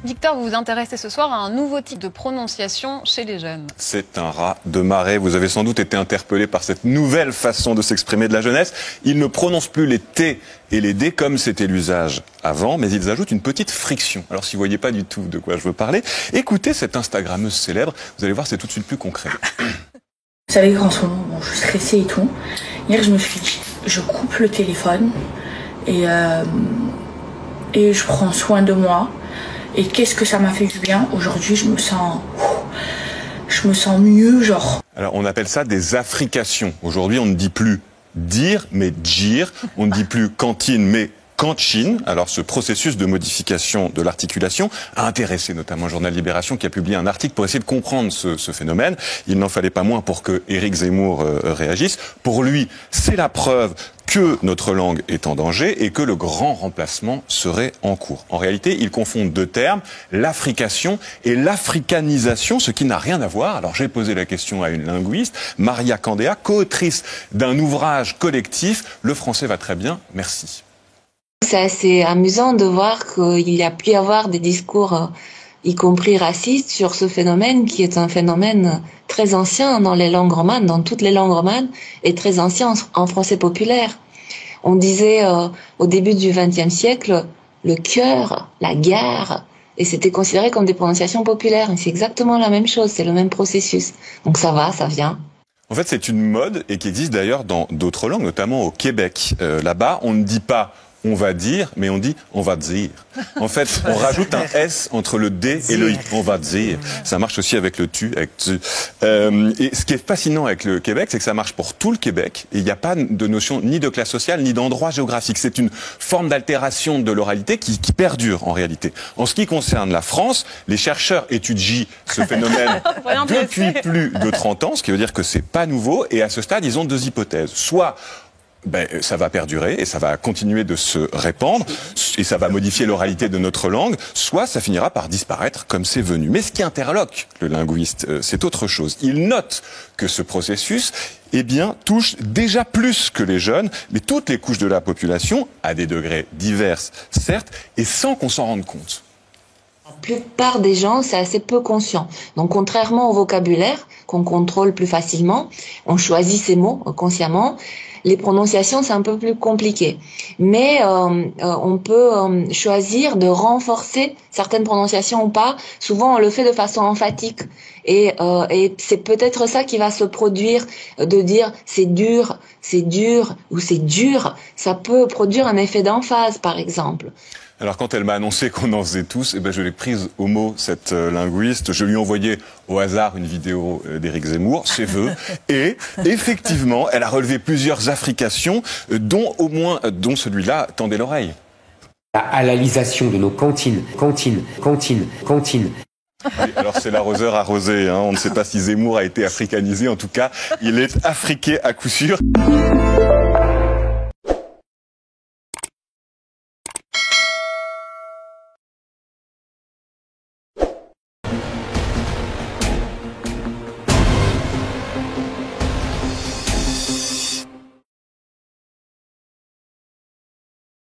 Victor, vous vous intéressez ce soir à un nouveau type de prononciation chez les jeunes. C'est un rat de marée. Vous avez sans doute été interpellé par cette nouvelle façon de s'exprimer de la jeunesse. Ils ne prononcent plus les T et les D comme c'était l'usage avant, mais ils ajoutent une petite friction. Alors si vous voyez pas du tout de quoi je veux parler, écoutez cette Instagrammeuse célèbre. Vous allez voir, c'est tout de suite plus concret. Vous savez qu'en ce moment, je suis stressée et tout. Hier, je me suis dit, je coupe le téléphone et je prends soin de moi. Et qu'est-ce que ça m'a fait du bien. Aujourd'hui, je me sens mieux, genre. Alors, on appelle ça des affrications. Aujourd'hui, on ne dit plus dire, mais dire. On ne dit plus cantine, mais cantine. Alors, ce processus de modification de l'articulation a intéressé notamment le journal Libération qui a publié un article pour essayer de comprendre ce phénomène. Il n'en fallait pas moins pour que Éric Zemmour réagisse. Pour lui, c'est la preuve que notre langue est en danger et que le grand remplacement serait en cours. En réalité, il confond deux termes, l'africation et l'africanisation, ce qui n'a rien à voir. Alors j'ai posé la question à une linguiste, Maria Candéa, co-autrice d'un ouvrage collectif. Le français va très bien, merci. C'est assez amusant de voir qu'il y a pu y avoir des discours, y compris racistes, sur ce phénomène qui est un phénomène très ancien dans les langues romanes, dans toutes les langues romanes, et très ancien en français populaire. On disait au début du XXe siècle le cœur, la gare, et c'était considéré comme des prononciations populaires. Et c'est exactement la même chose, c'est le même processus. Donc ça va, ça vient. En fait, c'est une mode et qui existe d'ailleurs dans d'autres langues, notamment au Québec. Là-bas, on ne dit pas on va dire, mais on dit on va dire. En fait, on rajoute un S entre le D et le I. On va dire. Ça marche aussi avec le tu, avec tu. Et ce qui est fascinant avec le Québec, c'est que ça marche pour tout le Québec. Et il n'y a pas de notion ni de classe sociale, ni d'endroit géographique. C'est une forme d'altération de l'oralité qui perdure en réalité. En ce qui concerne la France, les chercheurs étudient ce phénomène depuis plus de 30 ans, ce qui veut dire que c'est pas nouveau. Et à ce stade, ils ont deux hypothèses. Soit ça va perdurer et ça va continuer de se répandre et ça va modifier l'oralité de notre langue, soit ça finira par disparaître comme c'est venu. Mais ce qui interloque le linguiste, c'est autre chose. Il note que ce processus touche déjà plus que les jeunes, mais toutes les couches de la population, à des degrés divers, certes, et sans qu'on s'en rende compte. La plupart des gens, c'est assez peu conscient. Donc, contrairement au vocabulaire, qu'on contrôle plus facilement, on choisit ses mots consciemment. Les prononciations, c'est un peu plus compliqué. Mais on peut choisir de renforcer certaines prononciations ou pas. Souvent, on le fait de façon emphatique. Et c'est peut-être ça qui va se produire, de dire c'est dur ou c'est dur. Ça peut produire un effet d'emphase, par exemple. Alors quand elle m'a annoncé qu'on en faisait tous, je l'ai prise au mot, cette linguiste. Je lui ai envoyé au hasard une vidéo d'Éric Zemmour, ses vœux. Et effectivement, elle a relevé plusieurs affrications, dont celui-là tendait l'oreille. À l'alisation de nos cantines. Oui, alors c'est l'arroseur arrosé, hein. On ne sait pas si Zemmour a été africanisé. En tout cas, il est afriqué à coup sûr.